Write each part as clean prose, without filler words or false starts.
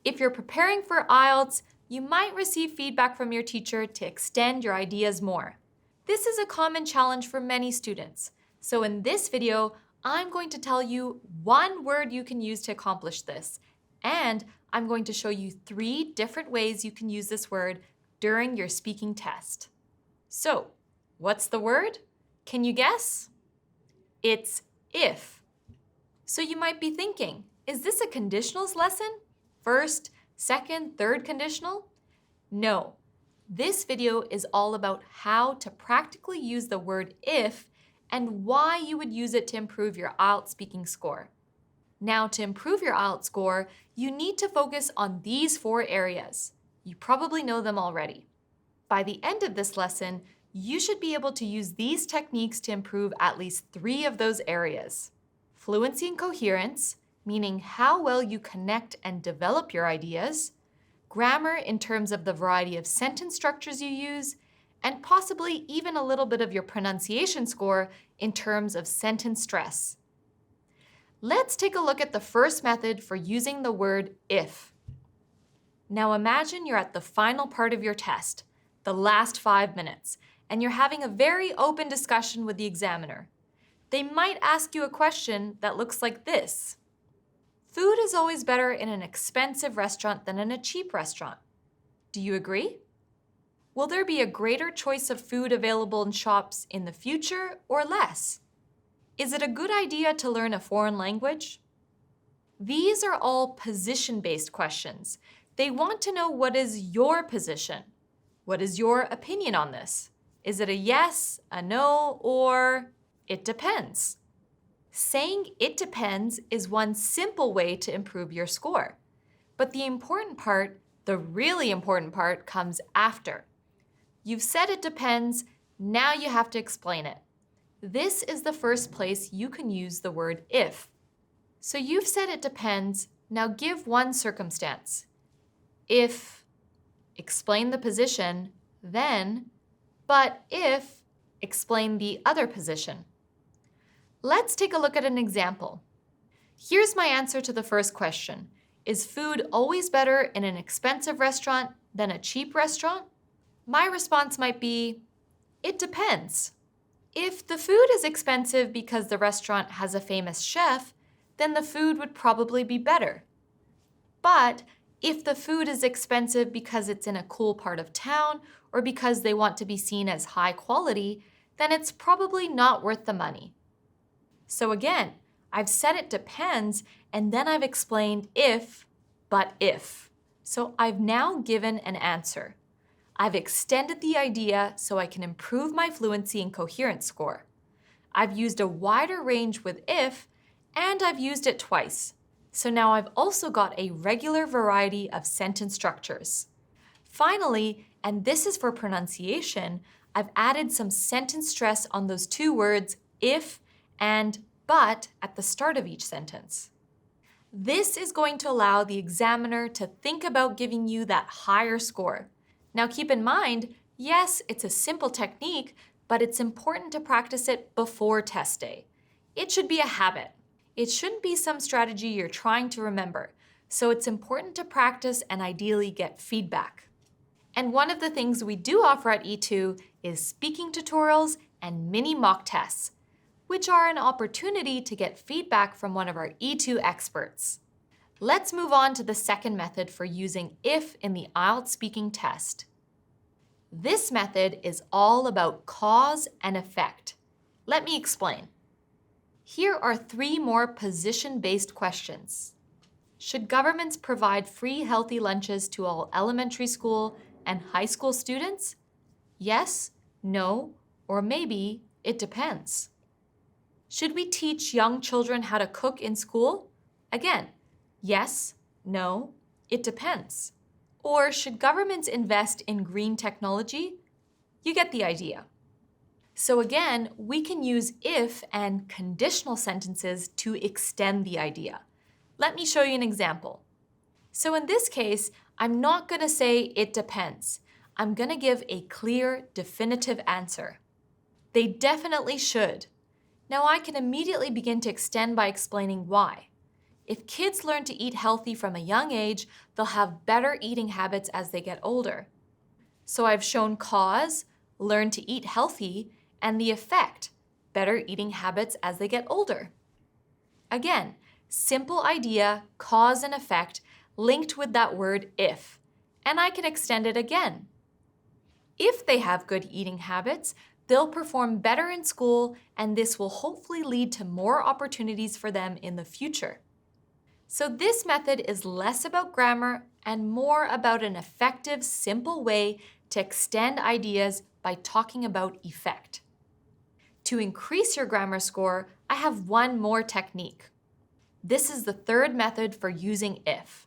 If you're preparing for IELTS, you might receive feedback from your teacher to extend your ideas more. This is a common challenge for many students. So in this video, I'm going to tell you one word you can use to accomplish this, and I'm going to show you 3 different ways you can use this word during your speaking test. So, what's the word? Can you guess? It's if. So you might be thinking, is this a conditionals lesson? First, second, third conditional? No. This video is all about how to practically use the word if and why you would use it to improve your IELTS speaking score. Now, to improve your IELTS score, you need to focus on these 4 areas. You probably know them already. By the end of this lesson, you should be able to use these techniques to improve at least 3 of those areas. Fluency and coherence, meaning how well you connect and develop your ideas, grammar in terms of the variety of sentence structures you use, and possibly even a little bit of your pronunciation score in terms of sentence stress. Let's take a look at the first method for using the word if. Now imagine you're at the final part of your test, the last 5 minutes, and you're having a very open discussion with the examiner. They might ask you a question that looks like this. Food is always better in an expensive restaurant than in a cheap restaurant. Do you agree? Will there be a greater choice of food available in shops in the future or less? Is it a good idea to learn a foreign language? These are all position-based questions. They want to know what is your position. What is your opinion on this? Is it a yes, a no, or it depends? Saying it depends is one simple way to improve your score. But the important part, the really important part, comes after. You've said it depends, now you have to explain it. This is the first place you can use the word if. So you've said it depends, now give one circumstance. If, explain the position, then, but if, explain the other position. Let's take a look at an example. Here's my answer to the first question. Is food always better in an expensive restaurant than a cheap restaurant? My response might be, it depends. If the food is expensive because the restaurant has a famous chef, then the food would probably be better. But if the food is expensive because it's in a cool part of town or because they want to be seen as high quality, then it's probably not worth the money. So again, I've said it depends, and then I've explained if, but if. So I've now given an answer. I've extended the idea so I can improve my fluency and coherence score. I've used a wider range with if, and I've used it twice. So now I've also got a regular variety of sentence structures. Finally, and this is for pronunciation, I've added some sentence stress on those 2 words, if and but at the start of each sentence. This is going to allow the examiner to think about giving you that higher score. Now keep in mind, yes, it's a simple technique, but it's important to practice it before test day. It should be a habit. It shouldn't be some strategy you're trying to remember, so it's important to practice and ideally get feedback. And one of the things we do offer at E2 is speaking tutorials and mini mock tests, which are an opportunity to get feedback from one of our E2 experts. Let's move on to the second method for using if in the IELTS speaking test. This method is all about cause and effect. Let me explain. Here are 3 more position-based questions. Should governments provide free healthy lunches to all elementary school and high school students? Yes, no, or maybe it depends. Should we teach young children how to cook in school? Again, yes, no, it depends. Or should governments invest in green technology? You get the idea. So again, we can use if and conditional sentences to extend the idea. Let me show you an example. So in this case, I'm not going to say it depends. I'm going to give a clear, definitive answer. They definitely should. Now I can immediately begin to extend by explaining why. If kids learn to eat healthy from a young age, they'll have better eating habits as they get older. So I've shown cause, learn to eat healthy, and the effect, better eating habits as they get older. Again, simple idea, cause and effect, linked with that word if, and I can extend it again. If they have good eating habits, they'll perform better in school, and this will hopefully lead to more opportunities for them in the future. So this method is less about grammar and more about an effective, simple way to extend ideas by talking about effect. To increase your grammar score, I have one more technique. This is the third method for using if.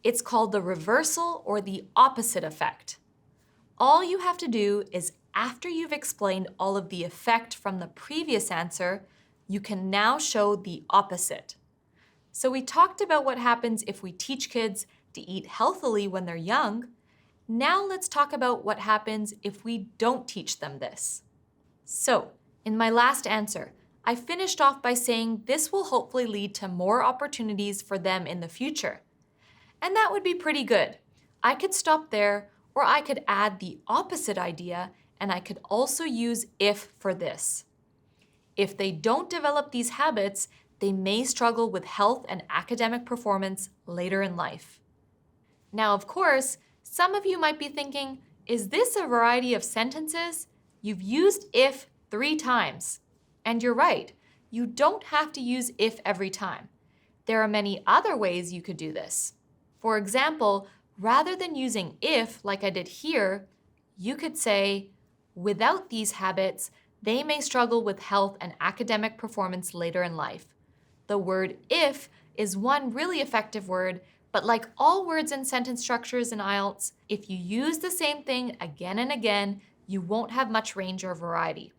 It's called the reversal or the opposite effect. All you have to do is, after you've explained all of the effect from the previous answer, you can now show the opposite. So we talked about what happens if we teach kids to eat healthily when they're young. Now let's talk about what happens if we don't teach them this. So, in my last answer, I finished off by saying this will hopefully lead to more opportunities for them in the future. And that would be pretty good. I could stop there, or I could add the opposite idea, and I could also use if for this. If they don't develop these habits, they may struggle with health and academic performance later in life. Now, of course, some of you might be thinking, is this a variety of sentences? You've used if 3 times. And you're right, you don't have to use if every time. There are many other ways you could do this. For example, rather than using if like I did here, you could say, without these habits, they may struggle with health and academic performance later in life. The word if is one really effective word, but like all words and sentence structures in IELTS, if you use the same thing again and again, you won't have much range or variety.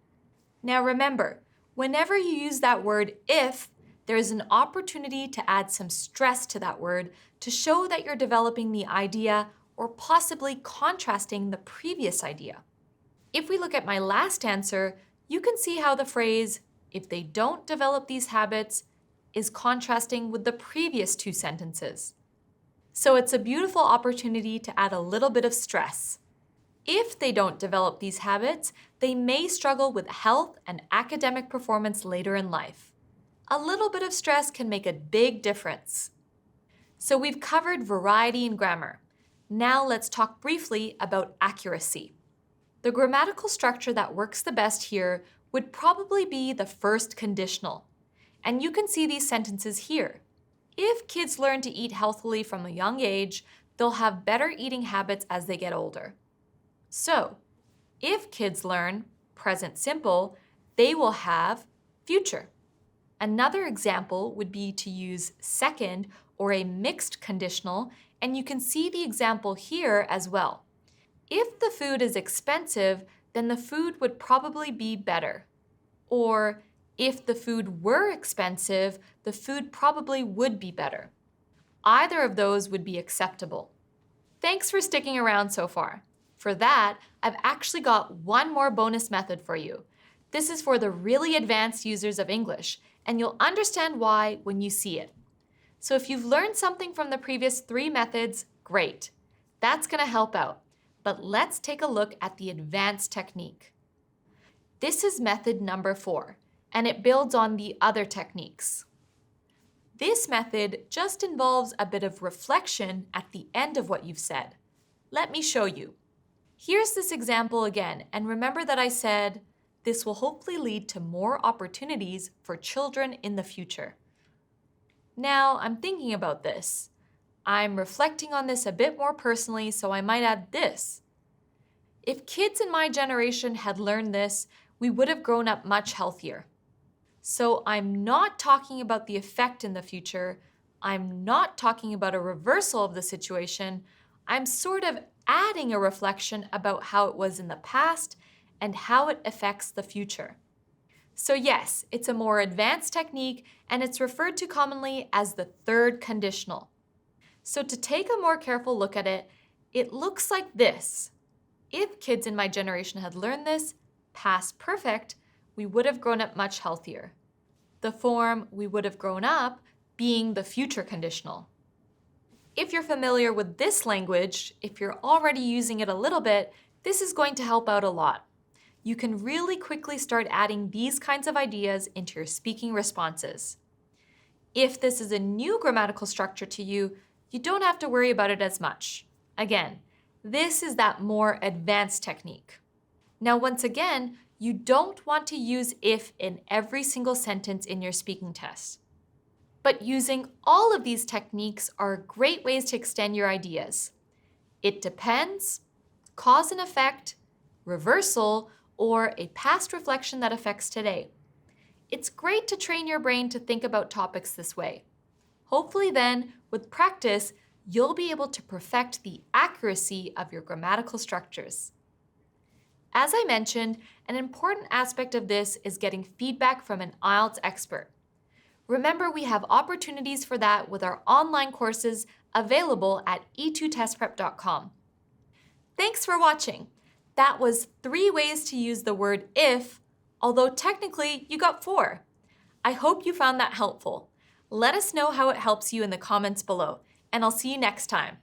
Now remember, whenever you use that word if, there is an opportunity to add some stress to that word to show that you're developing the idea or possibly contrasting the previous idea. If we look at my last answer, you can see how the phrase, if they don't develop these habits, is contrasting with the previous 2 sentences. So it's a beautiful opportunity to add a little bit of stress. If they don't develop these habits, they may struggle with health and academic performance later in life. A little bit of stress can make a big difference. So we've covered variety in grammar. Now let's talk briefly about accuracy. The grammatical structure that works the best here would probably be the first conditional. And you can see these sentences here. If kids learn to eat healthily from a young age, they'll have better eating habits as they get older. So, if kids learn present simple, they will have future. Another example would be to use second or a mixed conditional, and you can see the example here as well. If the food is expensive, then the food would probably be better. Or if the food were expensive, the food probably would be better. Either of those would be acceptable. Thanks for sticking around so far. For that, I've actually got one more bonus method for you. This is for the really advanced users of English, and you'll understand why when you see it. So if you've learned something from the previous 3 methods, great. That's going to help out. But let's take a look at the advanced technique. This is method number 4, and it builds on the other techniques. This method just involves a bit of reflection at the end of what you've said. Let me show you. Here's this example again, and remember that I said this will hopefully lead to more opportunities for children in the future. Now, I'm thinking about this. I'm reflecting on this a bit more personally, so I might add this. If kids in my generation had learned this, we would have grown up much healthier. So I'm not talking about the effect in the future. I'm not talking about a reversal of the situation. I'm sort of adding a reflection about how it was in the past and how it affects the future. So yes, it's a more advanced technique, and it's referred to commonly as the third conditional. So to take a more careful look at it, it looks like this. If kids in my generation had learned this, past perfect, we would have grown up much healthier. The form we would have grown up being the future conditional. If you're familiar with this language, if you're already using it a little bit, this is going to help out a lot. You can really quickly start adding these kinds of ideas into your speaking responses. If this is a new grammatical structure to you, you don't have to worry about it as much. Again, this is that more advanced technique. Now, once again, you don't want to use if in every single sentence in your speaking test. But using all of these techniques are great ways to extend your ideas. It depends, cause and effect, reversal, or a past reflection that affects today. It's great to train your brain to think about topics this way. Hopefully then, with practice, you'll be able to perfect the accuracy of your grammatical structures. As I mentioned, an important aspect of this is getting feedback from an IELTS expert. Remember, we have opportunities for that with our online courses available at e2testprep.com. Thanks for watching. That was 3 ways to use the word if, although technically you got 4. I hope you found that helpful. Let us know how it helps you in the comments below, and I'll see you next time.